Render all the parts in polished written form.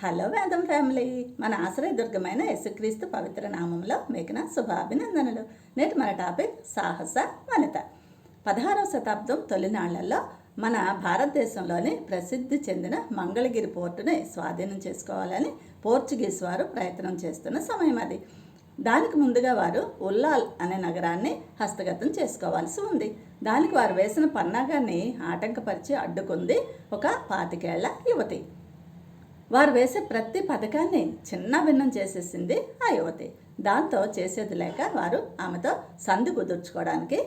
Hello వేదం family, మన ఆశ్రయదుర్గమైన యేసుక్రీస్తు పవిత్ర నామంలో మీకు నా శుభాభినందనలు. నేటి మన టాపిక్ సాహస వనిత. 16వ శతాబ్దం తొలినాళ్లలో మన భారతదేశంలోని ప్రసిద్ధి చెందిన మంగళగిరి పోర్టుని స్వాధీనం చేసుకోవాలని పోర్చుగీస్ వారు ప్రయత్నం చేస్తున్న సమయం అది. దానికి ముందుగా వారు ఉల్లాల్ అనే నగరాన్ని హస్తగతం చేసుకోవాల్సి ఉంది. దానికి వారు వేసిన పన్నాగాన్ని ఆటంకపరిచి అడ్డుకుంది ఒక 25 ఏళ్ల యువతి. వారు వేసే ప్రతి పథకాన్ని చిన్న భిన్నం చేసేసింది ఆ యువతి. దాంతో చేసేది లేక వారు ఆమెతో సంధి కుదుర్చుకోవడానికి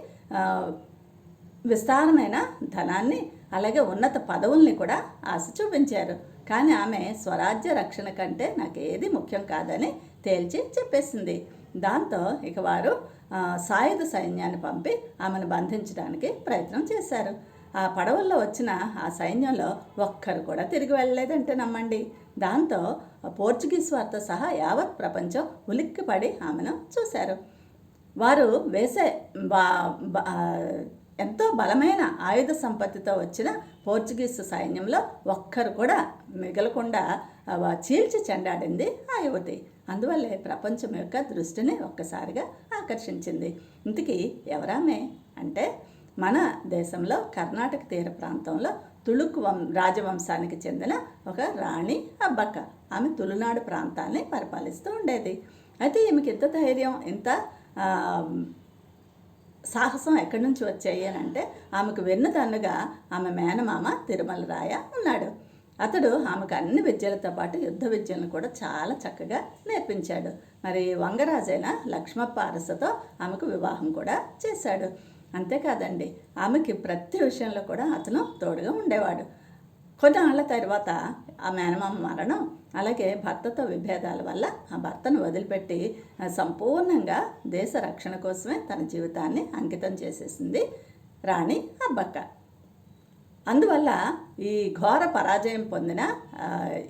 విస్తారమైన ధనాన్ని అలాగే ఉన్నత పదవుల్ని కూడా ఆశ చూపించారు. కానీ ఆమె స్వరాజ్య రక్షణ కంటే నాకేది ముఖ్యం కాదని తేల్చి చెప్పేసింది. దాంతో ఇక వారు సాయుధ సైన్యాన్ని పంపి ఆమెను బంధించడానికి ప్రయత్నం చేశారు. ఆ పడవల్లో వచ్చిన ఆ సైన్యంలో ఒక్కరు కూడా తిరిగి వెళ్ళలేదంటే నమ్మండి. దాంతో పోర్చుగీస్ వారితో సహా యావత్ ప్రపంచం ఉలిక్కిపడి ఆమెను చూశారు. వారు వేసే ఎంతో బలమైన ఆయుధ సంపత్తితో వచ్చిన పోర్చుగీస్ సైన్యంలో ఒక్కరు కూడా మిగలకుండా చీల్చి చెండాడింది ఆ యువతి. అందువల్లే ప్రపంచం యొక్క దృష్టిని ఒక్కసారిగా ఆకర్షించింది. ఇంతకీ ఎవరామే అంటే మన దేశంలో కర్ణాటక తీర ప్రాంతంలో తుళుక్ రాజవంశానికి చెందిన ఒక రాణి అబ్బక్క. ఆమె తులునాడు ప్రాంతాన్ని పరిపాలిస్తూ ఉండేది. అయితే ఈమెకి ఇంత ధైర్యం, ఇంత సాహసం ఎక్కడి నుంచి వచ్చాయి అని అంటే ఆమెకు వెన్నుదన్నుగా ఆమె మేనమామ తిరుమల రాయ ఉన్నాడు. అతడు ఆమెకు అన్ని విద్యలతో పాటు యుద్ధ విద్యలను కూడా చాలా చక్కగా నేర్పించాడు. మరి వంగరాజైన లక్ష్మప్ప అరసతో ఆమెకు వివాహం కూడా చేశాడు. అంతేకాదండి, ఆమెకి ప్రతి విషయంలో కూడా అతను తోడుగా ఉండేవాడు. కొన్నాళ్ల తర్వాత ఆ మేనమామ మరణం, అలాగే భర్తతో విభేదాల వల్ల ఆ భర్తను వదిలిపెట్టి సంపూర్ణంగా దేశ రక్షణ కోసమే తన జీవితాన్ని అంకితం చేసేసింది రాణి అబ్బక్క. అందువల్ల ఈ ఘోర పరాజయం పొందిన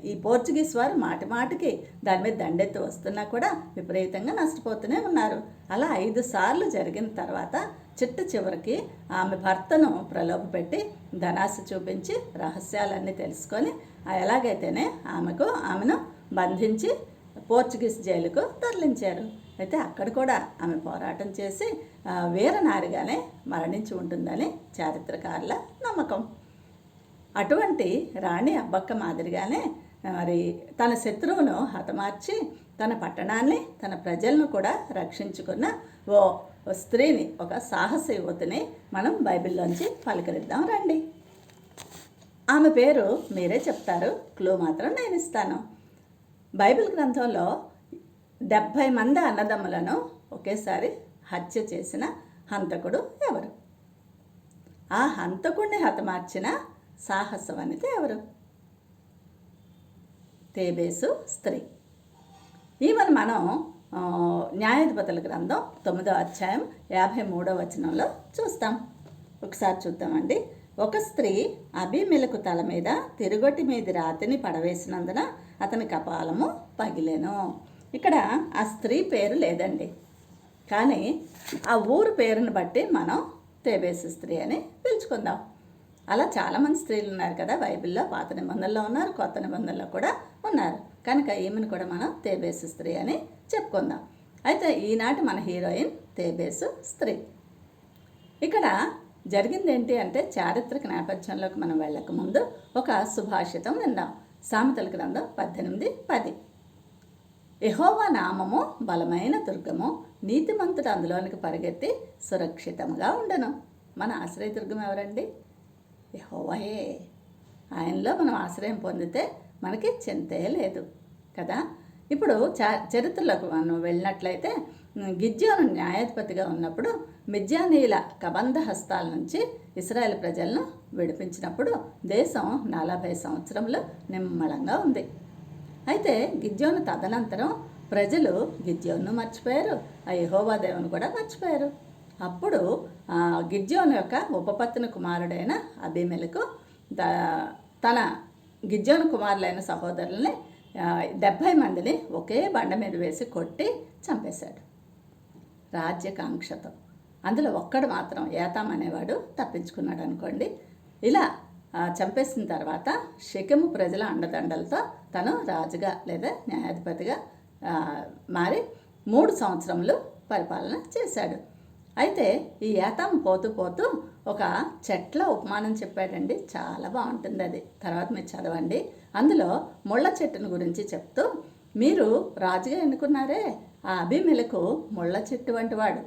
ఈ పోర్చుగీస్ వారు మాటి మాటికి దాని మీద దండెత్తి వస్తున్నా కూడా విపరీతంగా నష్టపోతూనే ఉన్నారు. అలా 5 సార్లు జరిగిన తర్వాత చివరికి ఆమె భర్తను ప్రలోభపెట్టి ధనాశ చూపించి రహస్యాలన్నీ తెలుసుకొని ఎలాగైతేనే ఆమెను బంధించి పోర్చుగీస్ జైలుకు తరలించారు. అయితే అక్కడ కూడా ఆమె పోరాటం చేసి వీరనారిగానే మరణించి ఉంటుందని చారిత్రకారుల నమ్మకం. అటువంటి రాణి అబ్బక్క మాదిరిగానే మరి తన శత్రువును హతమార్చి తన పట్టణాన్ని, తన ప్రజలను కూడా రక్షించుకున్న ఓ స్త్రీని, ఒక సాహస యువతిని మనం బైబిల్లోంచి పలకరిద్దాం రండి. ఆమె పేరు మీరే చెప్తారు, క్లూ మాత్రం నేను ఇస్తాను. బైబిల్ గ్రంథంలో 70 మంది అన్నదమ్ములను ఒకేసారి హత్య చేసిన హంతకుడు ఎవరు? ఆ హంతకుడిని హతమార్చిన సాహస వనిత ఎవరు? తేబేసు స్త్రీ. ఈమెను మనం న్యాయాధిపతుల గ్రంథం 9వ అధ్యాయం 53వ వచనంలో చూస్తాం. ఒకసారి చూద్దామండి. ఒక స్త్రీ అబీమెలెకు తల మీద తిరుగొట్టి మీది రాతిని పడవేసినందున అతని కపాలము పగిలెను. ఇక్కడ ఆ స్త్రీ పేరు లేదండి, కానీ ఆ ఊరు పేరును బట్టి మనం తేబేసు స్త్రీ అని పిలుచుకుందాం. అలా చాలామంది స్త్రీలు ఉన్నారు కదా బైబిల్లో. పాత నిబంధనలో ఉన్నారు, కొత్త నిబంధనలో కూడా ఉన్నారు. కనుక ఈమెను కూడా మనం తేబేసు స్త్రీ అని చెప్పుకుందాం. అయితే ఈనాటి మన హీరోయిన్ తేబేసు స్త్రీ. ఇక్కడ జరిగింది ఏంటి అంటే చారిత్రక నేపథ్యంలోకి మనం వెళ్ళకముందు ఒక సుభాషితం విందాం. సామెతల గ్రంథం 18:10. యెహోవా నామము బలమైన దుర్గము, నీతిమంతుడు అందులోనికి పరిగెత్తి సురక్షితంగా ఉండను. మన ఆశ్రయదుర్గం ఎవరండి? యెహోవాయే. ఆయనలో మనం ఆశ్రయం పొందితే మనకి చింతే లేదు కదా. ఇప్పుడు చరిత్రలోకి మనం వెళ్ళినట్లయితే గిద్యోను న్యాయాధిపతిగా ఉన్నప్పుడు మిద్యానీయుల కబంధ హస్తాల నుంచి ఇశ్రాయేల్ ప్రజలను విడిపించినప్పుడు దేశం 40 సంవత్సరంలో నిమ్మళంగా ఉంది. అయితే గిద్యోను తదనంతరం ప్రజలు గిద్యోను మర్చిపోయారు, ఆ యెహోవా దేవుని కూడా మర్చిపోయారు. అప్పుడు గిద్యోను యొక్క ఉపపత్ని కుమారుడైన అబీమెలెకు తన గిద్యోను కుమారులైన సహోదరుల్ని 70 మందిని ఒకే బండ మీద వేసి కొట్టి చంపేశాడు రాజ్యకాంక్షతో. అందులో ఒక్కడు మాత్రం ఏతాం అనేవాడు తప్పించుకున్నాడు అనుకోండి. ఇలా చంపేసిన తర్వాత షెకెము ప్రజల అండదండలతో తను రాజుగా లేదా న్యాయాధిపతిగా మారి 3 సంవత్సరములు పరిపాలన చేశాడు. అయితే ఈ ఏతాము పోతూ పోతూ ఒక చెట్ల ఉపమానం చెప్పాడండి. చాలా బాగుంటుంది అది, తర్వాత మీరు చదవండి. అందులో ముళ్ళ చెట్టును గురించి చెప్తూ, మీరు రాజుగా ఎన్నుకున్నారే ఆ అబీమెలెకు ముళ్ళ చెట్టు వంటి వాడు.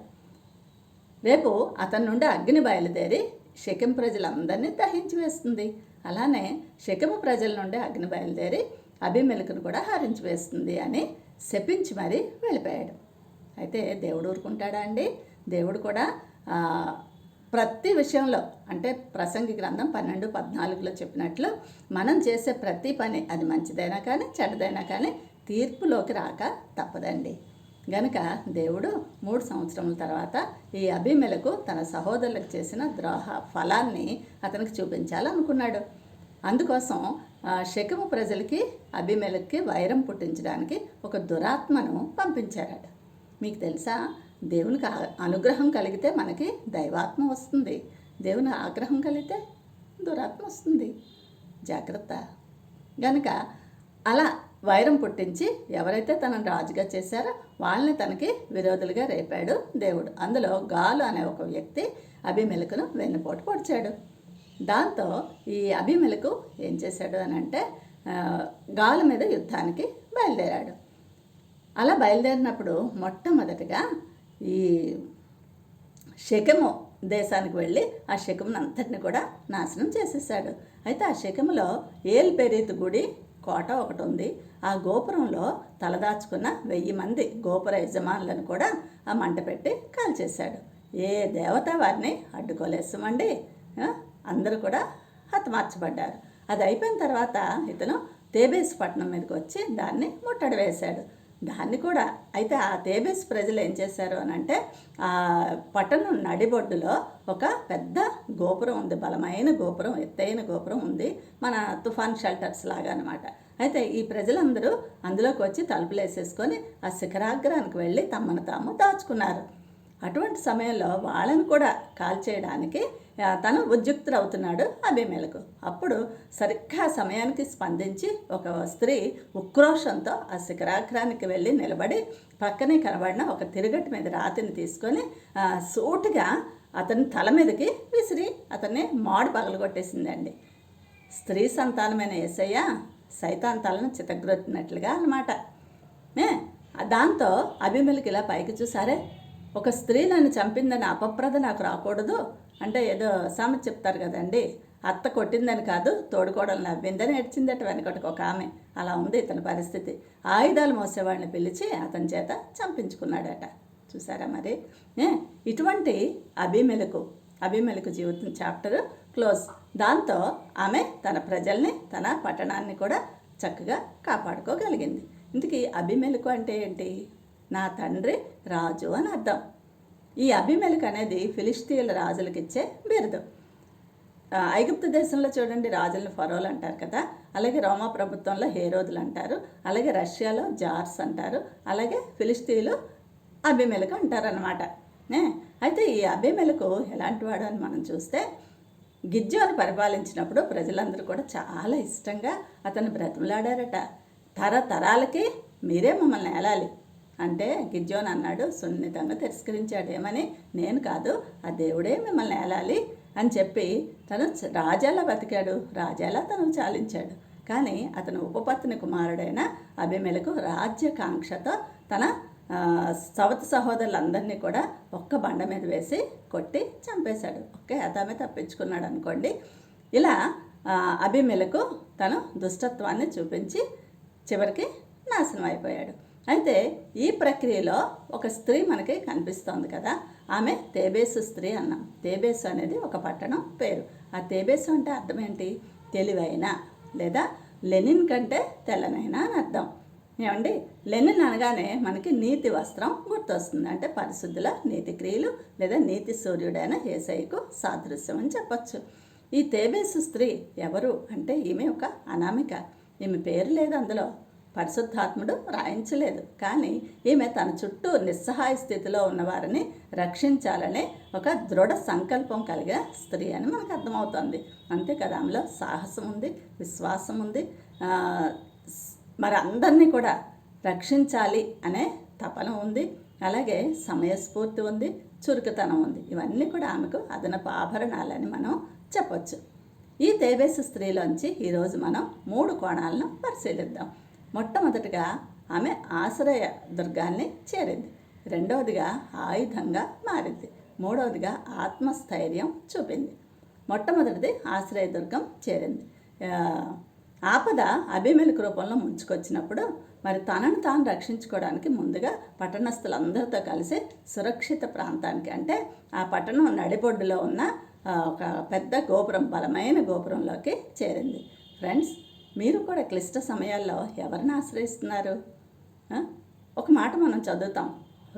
రేపు అతని నుండి అగ్ని బయలుదేరి షెకెము ప్రజలందరినీ దహించి వేస్తుంది. అలానే షెకెము ప్రజల నుండి అగ్ని బయలుదేరి అబీమెలెకును కూడా హరించి వేస్తుంది అని శపించి మరీ వెళ్ళిపోయాడు. అయితే దేవుడు ఊరుకుంటాడా అండి? దేవుడు కూడా ప్రతి విషయంలో, అంటే ప్రసంగి గ్రంథం 12:14లో చెప్పినట్లు, మనం చేసే ప్రతి పని అది మంచిదైనా కానీ చెడ్డదైనా కానీ తీర్పులోకి రాక తప్పదండి. గనుక దేవుడు 3 సంవత్సరముల తర్వాత ఈ అబీమెలెకు తన సహోదరులకు చేసిన ద్రోహ ఫలాన్ని అతనికి చూపించాలనుకున్నాడు. అందుకోసం షెకెము ప్రజలకి అబీమెలెకుకి వైరం పుట్టించడానికి ఒక దురాత్మను పంపించారట. మీకు తెలుసా, దేవునికి అనుగ్రహం కలిగితే మనకి దైవాత్మ వస్తుంది, దేవుని ఆగ్రహం కలిగితే దురాత్మ వస్తుంది. జాగ్రత్త. గనుక అలా వైరం పుట్టించి ఎవరైతే తనను రాజుగా చేశారో వాళ్ళని తనకి విరోధులుగా రేపాడు దేవుడు. అందులో గాలు అనే ఒక వ్యక్తి అబీమెలెకును వెన్నుపోటు పొడిచాడు. దాంతో ఈ అబీమెలెకు ఏం చేశాడు అని అంటే గాలు మీద యుద్ధానికి బయలుదేరాడు. అలా బయలుదేరినప్పుడు మొట్టమొదటిగా ఈ షెకెము దేశానికి వెళ్ళి ఆ షెకెమును అంతటిని కూడా నాశనం చేసేసాడు. అయితే ఆ షెకెములో ఏల్పెరీతు గుడి కోట ఒకటి ఉంది. ఆ గోపురంలో తలదాచుకున్న 1000 మంది గోపుర యజమానులను కూడా ఆ మంట పెట్టి కాల్చేశాడు. ఏ దేవత వారిని అడ్డుకోలేస్తామండి. అందరూ కూడా హతమార్చబడ్డారు. అది అయిపోయిన తర్వాత ఇతను తేబేసు పట్టణం మీదకి వచ్చి దాన్ని ముట్టడి వేశాడు. దాన్ని కూడా, అయితే ఆ తేబేసు ప్రజలు ఏం చేశారు అని అంటే ఆ పట్టణం నడిబొడ్డులో ఒక పెద్ద గోపురం ఉంది, బలమైన గోపురం, ఎత్తైన గోపురం ఉంది, మన తుఫాన్ షెల్టర్స్ లాగా అనమాట. అయితే ఈ ప్రజలందరూ అందులోకి వచ్చి తలుపులు వేసేసుకొని ఆ శిఖరాగ్రానికి వెళ్ళి తమను తాము దాచుకున్నారు. అటువంటి సమయంలో వాళ్ళని కూడా కాల్చేయడానికి తను ఉద్యుక్తుడవుతున్నాడు అబీమెలెకు. అప్పుడు సరిగ్గా సమయానికి స్పందించి ఒక స్త్రీ ఉక్రోషంతో ఆ శిఖరాగ్రానికి వెళ్ళి నిలబడి పక్కనే కనబడిన ఒక తిరుగట్టు మీద రాతిని తీసుకొని సూటిగా అతని తల మీదకి విసిరి అతన్ని మాడు పగలగొట్టేసిందండి. స్త్రీ సంతానమైన యేసయ్య సైతాన్ తలను చితగ్రొట్టినట్లుగా అన్నమాట. దాంతో అబీమెలెకు ఇలా పైకి చూసారే, ఒక స్త్రీ నన్ను చంపిందని అపప్రద నాకు రాకూడదు అంటే ఏదో సామెత చెప్తారు కదండి, అత్త కొట్టిందని కాదు తోడుకోడలు నవ్విందని ఏడ్చిందట వెనకటికి ఒక ఆమె. అలా ఉంది ఇతని పరిస్థితి. ఆయుధాలు మోసేవాడిని పిలిచి అతని చేత చంపించుకున్నాడట. చూసారా మరి. ఇటువంటి అబీమెలెకు జీవితం చాప్టర్ క్లోజ్. దాంతో ఆమె తన ప్రజల్ని తన పట్టణాన్ని కూడా చక్కగా కాపాడుకోగలిగింది. ఇందుకే అబీమెలెకు అంటే ఏంటి? నా తండ్రి రాజు అని అర్థం. ఈ అబీమెలెకు అనేది ఫిలిష్తీయుల రాజులకు ఇచ్చే బిరుదు. ఐగుప్తు దేశంలో చూడండి రాజులను ఫరోలు అంటారు కదా, అలాగే రోమా ప్రభుత్వంలో హేరోదులు అంటారు, అలాగే రష్యాలో జార్స్ అంటారు, అలాగే ఫిలిష్తీయులు అబీమెలెకు అంటారనమాట. అయితే ఈ అబీమెలెకు ఎలాంటి వాడు అని మనం చూస్తే, గిద్యోను పరిపాలించినప్పుడు ప్రజలందరూ కూడా చాలా ఇష్టంగా అతను బ్రతిమలాడారట. తరతరాలకి మీరే మమ్మల్ని ఏలాలి అంటే గిద్యోను అన్నాడు, సున్నితంగా తిరస్కరించాడు. ఏమని? నేను కాదు, ఆ దేవుడే మిమ్మల్ని ఏలాలి అని చెప్పి తను రాజాలా బతికాడు, రాజాలా తను చాలించాడు. కానీ అతను ఉపపత్ని కుమారుడైన అబీమెలెకు రాజ్యకాంక్షతో తన సవత సహోదరులందరినీ కూడా ఒక్క బండ మీద వేసి కొట్టి చంపేశాడు. ఒకే అతమే తప్పించుకున్నాడు అనుకోండి. ఇలా అబీమెలెకు తను దుష్టత్వాన్ని చూపించి చివరికి నాశనం అయిపోయాడు. అయితే ఈ ప్రక్రియలో ఒక స్త్రీ మనకి కనిపిస్తోంది కదా, ఆమె తేబేసు స్త్రీ అన్నాం. తేబేసు అనేది ఒక పట్టణం పేరు. ఆ తేబేసు అంటే అర్థం ఏంటి? తెలివైన లేదా లెనిన్ కంటే తెల్లనైనా అని అర్థం. ఏమండి, లెనిన్ అనగానే మనకి నీతి వస్త్రం గుర్తొస్తుంది. అంటే పరిశుద్ధుల నీతి క్రియలు లేదా నీతి సూర్యుడైన యేసయ్యకు సాదృశ్యం అని చెప్పచ్చు. ఈ తేబేసు స్త్రీ ఎవరు అంటే ఈమె ఒక అనామిక. ఈమె పేరు లేదు అందులో, పరిశుద్ధాత్ముడు రాయించలేదు. కానీ ఈమె తన చుట్టూ నిస్సహాయ స్థితిలో ఉన్నవారిని రక్షించాలనే ఒక దృఢ సంకల్పం కలిగిన స్త్రీ అని మనకు అర్థమవుతుంది. అంతే కదా, ఆమెలో సాహసం ఉంది, విశ్వాసం ఉంది, మరి అందరినీ కూడా రక్షించాలి అనే తపన ఉంది, అలాగే సమయస్ఫూర్తి ఉంది, చురుకుతనం ఉంది. ఇవన్నీ కూడా ఆమెకు అదనపు ఆభరణాలని మనం చెప్పొచ్చు. ఈ తేబేసు స్త్రీలోంచి ఈరోజు మనం 3 కోణాలను పరిశీలిద్దాం. మొట్టమొదటిగా ఆమె ఆశ్రయ దుర్గాన్ని చేరింది, రెండవదిగా ఆయుధంగా మారింది, మూడవదిగా ఆత్మస్థైర్యం చూపింది. మొట్టమొదటిది ఆశ్రయదుర్గం చేరింది. ఆపద అబీమెలెకు రూపంలో ముంచుకొచ్చినప్పుడు మరి తనను తాను రక్షించుకోవడానికి ముందుగా పట్టణస్థులందరితో కలిసి సురక్షిత ప్రాంతానికి, అంటే ఆ పట్టణం నడిబొడ్డులో ఉన్న ఒక పెద్ద గోపురం, బలమైన గోపురంలోకి చేరింది. ఫ్రెండ్స్, మీరు కూడా క్లిష్ట సమయాల్లో ఎవరిని ఆశ్రయిస్తున్నారు? ఒక మాట మనం చదువుతాం,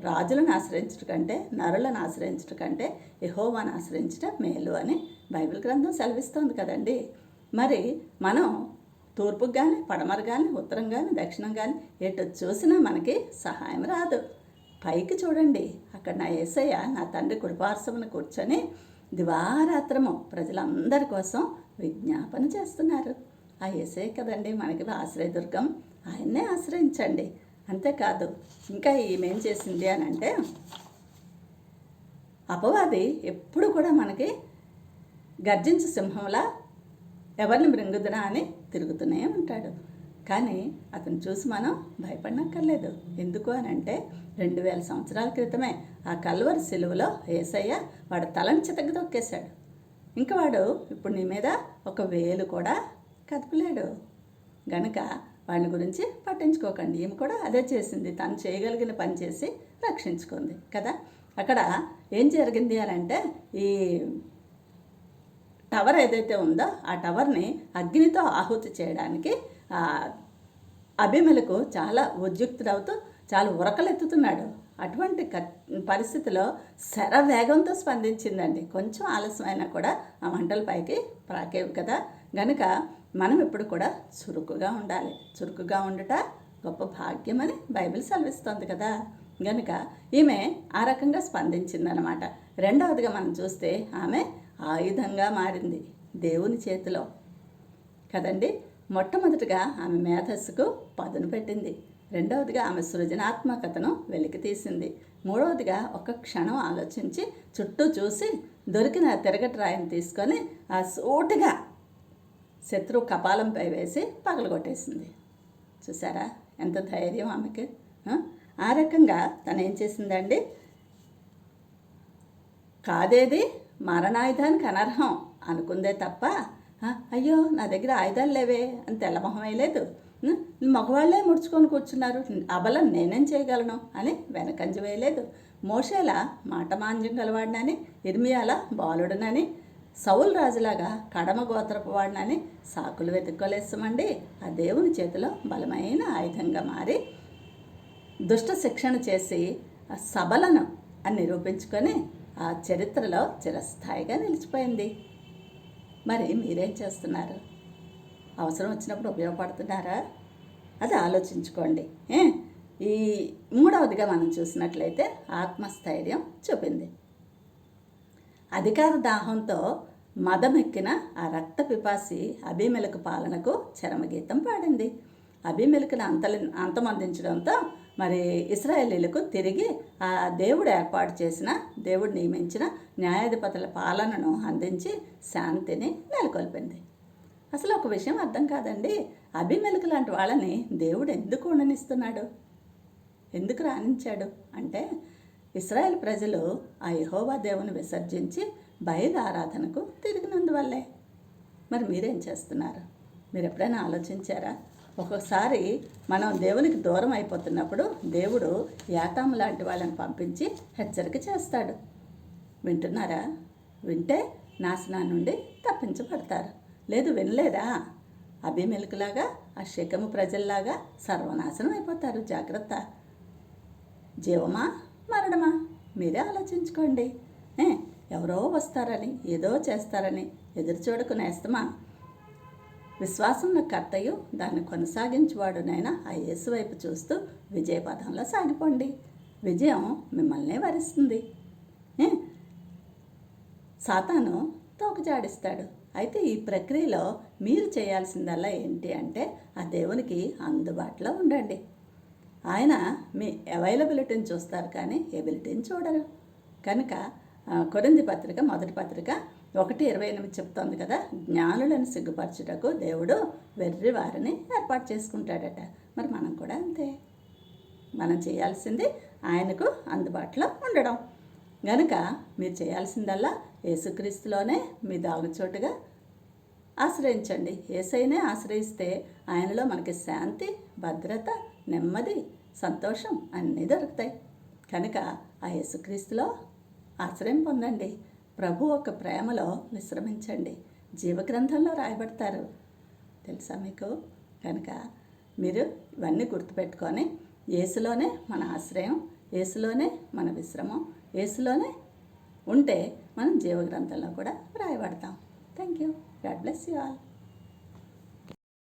రాజులను ఆశ్రయించడం కంటే, నరులను ఆశ్రయించడం కంటే యెహోవాను ఆశ్రయించడం మేలు అని బైబిల్ గ్రంథం సెలవిస్తోంది కదండి. మరి మనం తూర్పుకు కానీ, పడమర కానీ, ఉత్తరం కానీ, దక్షిణం కానీ ఎటు చూసినా మనకి సహాయం రాదు. పైకి చూడండి, అక్కడ నా యేసయ్య నా తండ్రి కుడిపార్శ్వమున కూర్చొని దివారాత్రము ప్రజలందరి కోసం విజ్ఞాపన చేస్తున్నారు. ఆ యేసయ్య కదండి మనకి ఆశ్రయదుర్గం, ఆయన్నే ఆశ్రయించండి. అంతేకాదు, ఇంకా ఈమెం చేసింది అని అంటే, అపవాది ఎప్పుడు కూడా మనకి గర్జించు సింహంలా ఎవరిని మృంగుదునా అని తిరుగుతూనే ఉంటాడు. కానీ అతను చూసి మనం భయపడనక్కర్లేదు. ఎందుకు అని అంటే 2000 సంవత్సరాల క్రితమే ఆ కల్వరి సిలువలో యేసయ్య వాడు తలని చితక తొక్కేశాడు. ఇంకా వాడు ఇప్పుడు నీ మీద ఒక వేలు కూడా కదపలేడు. గనుక వాడిని గురించి పట్టించుకోకండి. ఈమె కూడా అదే చేసింది, తను చేయగలిగిన పని చేసి రక్షించుకుంది కదా. అక్కడ ఏం జరిగింది అని అంటే, ఈ టవర్ ఏదైతే ఉందో ఆ టవర్ని అగ్నితో ఆహుతి చేయడానికి అబీమెలెకు చాలా ఉద్యుక్తుడవుతూ చాలా ఉరకలెత్తుతున్నాడు. అటువంటి పరిస్థితిలో శరవేగంతో స్పందించిందండి. కొంచెం ఆలస్యమైనా కూడా ఆ మంటల పైకి ప్రాకేవి కదా. గనుక మనం ఇప్పుడు కూడా చురుకుగా ఉండాలి. చురుకుగా ఉండుట గొప్ప భాగ్యమని బైబిల్ సెలవిస్తోంది కదా. గనుక ఈమె ఆ రకంగా స్పందించిందనమాట. రెండవదిగా మనం చూస్తే ఆమె ఆయుధంగా మారింది దేవుని చేతిలో కదండి. మొట్టమొదటిగా ఆమె మేధస్సుకు పదును పెట్టింది, రెండవదిగా ఆమె సృజనాత్మకతను వెలికి తీసింది, మూడవదిగా ఒక క్షణం ఆలోచించి చుట్టూ చూసి దొరికిన తిరగటి రాయిని తీసుకొని ఆ సూటిగా శత్రువు కపాలంపై వేసి పగలగొట్టేసింది. చూసారా ఎంత ధైర్యం ఆమెకి. ఆ రకంగా తను ఏం చేసిందండి, కాదేది మరణాయుధానికి అనర్హం అనుకుందే తప్ప అయ్యో నా దగ్గర ఆయుధాలు లేవే అని తెల్లమొహం వేయలేదు. మగవాళ్లే ముడుచుకొని కూర్చున్నారు, అబలం నేనేం చేయగలను అని వెనకంజ వేయలేదు. మోషేలా మాటమాంజ్యం గలవాడినని, ఇర్మియాల బాలుడునని, సౌలు రాజులాగా కడమ గోత్రపు వాడినని సాకులు వెతుక్కోలేస్తామండి. ఆ దేవుని చేతిలో బలమైన ఆయుధంగా మారి దుష్ట శిక్షణ చేసి ఆ సబలను అని నిరూపించుకొని ఆ చరిత్రలో చిరస్థాయిగా నిలిచిపోయింది. మరి మీరేం చేస్తున్నారు? అవసరం వచ్చినప్పుడు ఉపయోగపడుతున్నారా? అది ఆలోచించుకోండి. ఈ మూడవదిగా మనం చూసినట్లయితే ఆత్మస్థైర్యం చూపింది. అధికార దాహంతో మదమెక్కిన ఆ రక్త పిపాసి అబీమెలెకు పాలనకు చరమగీతం పాడింది. అబీమెలెకును అంతమొందించడంతో మరి ఇశ్రాయేలీలకు తిరిగి ఆ దేవుడు ఏర్పాటు చేసిన, దేవుడు నియమించిన న్యాయాధిపతుల పాలనను అందించి శాంతిని నెలకొల్పింది. అసలు ఒక విషయం అర్థం కాదండి, అబీమెలెకు లాంటి వాళ్ళని దేవుడు ఎందుకు ఉండనిస్తున్నాడు, ఎందుకు రాణించాడు అంటే, ఇశ్రాయేల్ ప్రజలు ఆ యెహోవా దేవుని విసర్జించి బయలు ఆరాధనకు తిరిగినందువల్లే. మరి మీరేం చేస్తున్నారు? మీరు ఎప్పుడైనా ఆలోచించారా? ఒక్కొక్కసారి మనం దేవునికి దూరం అయిపోతున్నప్పుడు దేవుడు యాతాము లాంటి వాళ్ళని పంపించి హెచ్చరిక చేస్తాడు. వింటున్నారా? వింటే నాశనం నుండి తప్పించబడతారు. లేదు వినలేదా? అబీమెలెకులాగా ఆ షెకెము ప్రజల్లాగా సర్వనాశనం అయిపోతారు. జాగ్రత్త. జీవమా మరణమా మీరే ఆలోచించుకోండి. ఎవరో వస్తారని, ఏదో చేస్తారని ఎదురు చూడకు నేస్తమా. విశ్వాసంలో కర్తయు దాన్ని కొనసాగించువాడునైనా ఆ యేసు వైపు చూస్తూ విజయపథంలో సాగిపోండి. విజయం మిమ్మల్నే వరిస్తుంది. సాతాను తోకజాడిస్తాడు, అయితే ఈ ప్రక్రియలో మీరు చేయాల్సిందల్లా ఏంటి అంటే ఆ దేవునికి అందుబాటులో ఉండండి. ఆయన మీ అవైలబిలిటీని చూస్తారు కానీ ఎబిలిటీని చూడరు. కనుక కొరింథీ పత్రిక మొదటి పత్రిక 1:28 చెప్తోంది కదా, జ్ఞానులను సిగ్గుపరచుటకు దేవుడు వెర్రి వారిని ఏర్పాటు చేసుకుంటాడట. మరి మనం కూడా అంతే. మనం చేయాల్సింది ఆయనకు అందుబాటులో ఉండడం. గనుక మీరు చేయాల్సిందల్లా యేసుక్రీస్తులోనే మీ దాగుచోటుగా ఆశ్రయించండి. యేసయ్యనే ఆశ్రయిస్తే ఆయనలో మనకి శాంతి, భద్రత, నెమ్మది, సంతోషం అన్నీ దొరుకుతాయి. కనుక ఆ యేసుక్రీస్తులో ఆశ్రయం పొందండి. ప్రభు ఒక ప్రేమలో విశ్రమించండి. జీవగ్రంథంలో రాయబడతారు, తెలుసా మీకు? కనుక మీరు ఇవన్నీ గుర్తుపెట్టుకొని యేసులోనే మన ఆశ్రయం, యేసులోనే మన విశ్రమం, యేసులోనే ఉంటే మనం జీవగ్రంథంలో కూడా రాయబడతాం. Thank you. God bless you all.